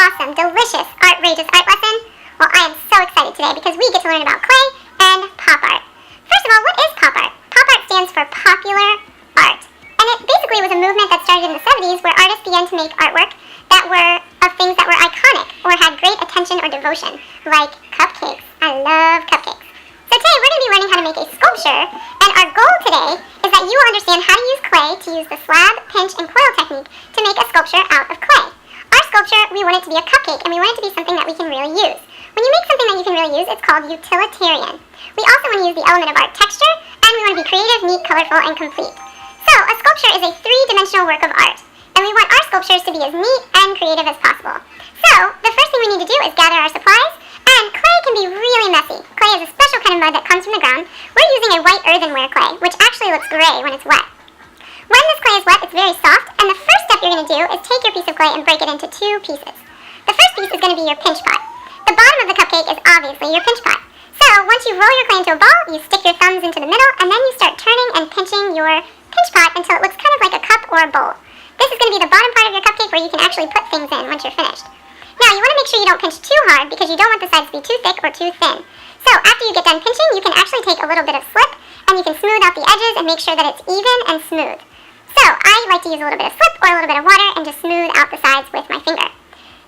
awesome, delicious, outrageous art lesson? Well, I am so excited today because we get to learn about clay and pop art. First of all, what is pop art? Pop art stands for popular art. And it basically was a movement that started in the 70s where artists began to make artwork that were of things that were iconic or had great attention or devotion, like cupcakes. I love cupcakes. So today we're going to be learning how to make a sculpture, and our goal today is that you will understand how to use clay to use the slab, pinch, and coil technique to make a sculpture out of clay. Our sculpture, we want it to be a cupcake, and we want it to be something that we can really use. When you make something that you can really use, it's called utilitarian. We also want to use the element of art texture, and we want to be creative, neat, colorful, and complete. So a sculpture is a three-dimensional work of art, and we want our sculptures to be as neat and creative as possible. So the first thing we need to do is gather our supplies, and clay can be really messy. Clay is a special kind of mud that comes from the ground. We're using a white earthenware clay, which actually looks gray when it's wet. When this clay is wet, it's very soft, and the first step you're going to do is take your piece of clay and break it into two pieces. The first piece is going to be your pinch pot. The bottom of the cupcake is obviously your pinch pot. So once you roll your clay into a ball, you stick your thumbs into the middle, and then you start turning and pinching your pinch pot until it looks kind of like a cup or a bowl. This is going to be the bottom part of your cupcake where you can actually put things in once you're finished. Now, you want to make sure you don't pinch too hard because you don't want the sides to be too thick or too thin. So after you get done pinching, you can actually take a little bit of slip and you can smooth out the edges and make sure that it's even and smooth. So I like to use a little bit of slip or a little bit of water and just smooth out the sides with my finger.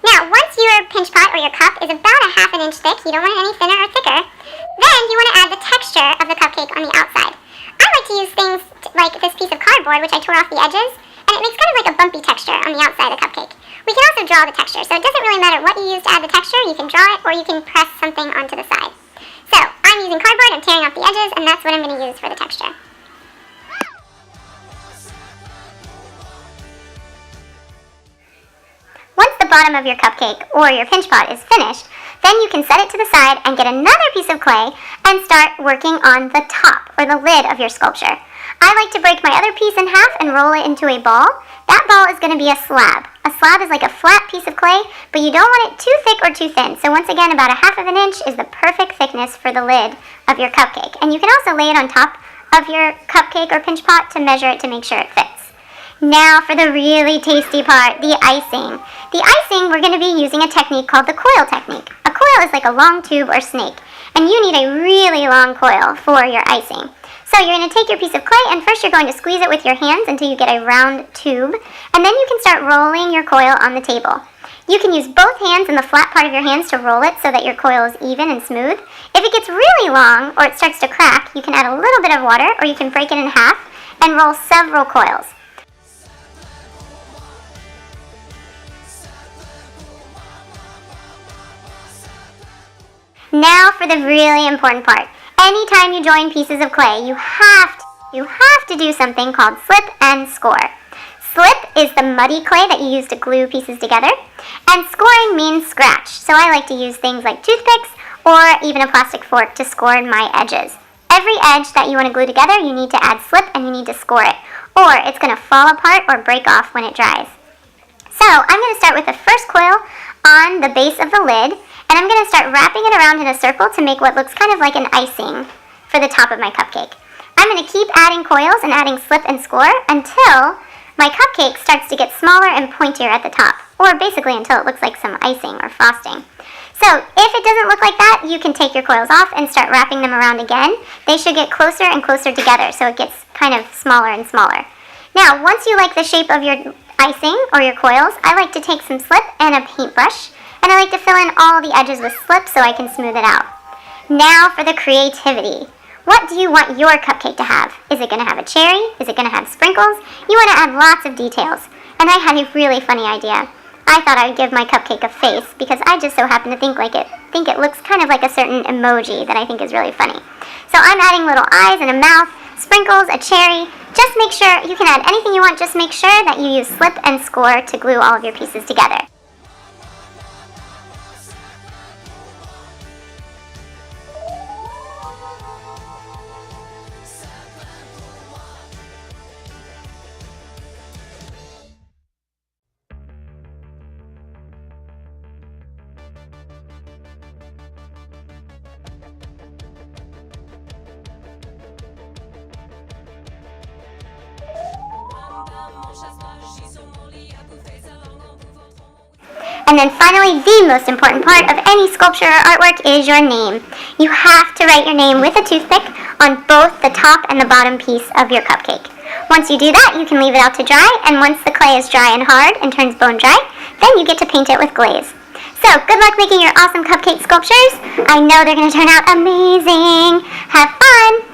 Now, once your pinch pot or your cup is about a ½ inch thick, you don't want it any thinner or thicker, then you want to add the texture of the cupcake on the outside. I like to use things like this piece of cardboard, which I tore off the edges, and it makes kind of like a bumpy texture on the outside of the cupcake. We can also draw the texture, so it doesn't really matter what you use to add the texture. You can draw it or you can press something onto the side. So I'm using cardboard, I'm tearing off the edges, and that's what I'm going to use for the texture. Once the bottom of your cupcake or your pinch pot is finished, then you can set it to the side and get another piece of clay and start working on the top or the lid of your sculpture. I like to break my other piece in half and roll it into a ball. That ball is going to be a slab. A slab is like a flat piece of clay, but you don't want it too thick or too thin. So once again, about a ½ inch is the perfect thickness for the lid of your cupcake. And you can also lay it on top of your cupcake or pinch pot to measure it to make sure it fits. Now for the really tasty part, the icing. The icing, we're going to be using a technique called the coil technique. A coil is like a long tube or snake, and you need a really long coil for your icing. So you're going to take your piece of clay, and first you're going to squeeze it with your hands until you get a round tube, and then you can start rolling your coil on the table. You can use both hands and the flat part of your hands to roll it so that your coil is even and smooth. If it gets really long or it starts to crack, you can add a little bit of water, or you can break it in half and roll several coils. Now for the really important part. Anytime you join pieces of clay, you have to do something called slip and score. Slip is the muddy clay that you use to glue pieces together, and scoring means scratch. So I like to use things like toothpicks or even a plastic fork to score my edges. Every edge that you want to glue together, you need to add slip and you need to score it, or it's going to fall apart or break off when it dries. So I'm going to start with the first coil on the base of the lid, and I'm going to start wrapping it around in a circle to make what looks kind of like an icing for the top of my cupcake. I'm going to keep adding coils and adding slip and score until my cupcake starts to get smaller and pointier at the top, or basically until it looks like some icing or frosting. So if it doesn't look like that, you can take your coils off and start wrapping them around again. They should get closer and closer together, so it gets kind of smaller and smaller. Now, once you like the shape of your icing or your coils, I like to take some slip and a paintbrush, and I like to fill in all the edges with slip so I can smooth it out. Now for the creativity. What do you want your cupcake to have? Is it going to have a cherry? Is it going to have sprinkles? You want to add lots of details. And I had a really funny idea. I thought I would give my cupcake a face because I just so happen to think it looks kind of like a certain emoji that I think is really funny. So I'm adding little eyes and a mouth, sprinkles, a cherry. Just make sure, you can add anything you want, just make sure that you use slip and score to glue all of your pieces together. And then finally, the most important part of any sculpture or artwork is your name. You have to write your name with a toothpick on both the top and the bottom piece of your cupcake. Once you do that, you can leave it out to dry, and once the clay is dry and hard and turns bone dry, then you get to paint it with glaze. So, good luck making your awesome cupcake sculptures. I know they're going to turn out amazing. Have fun!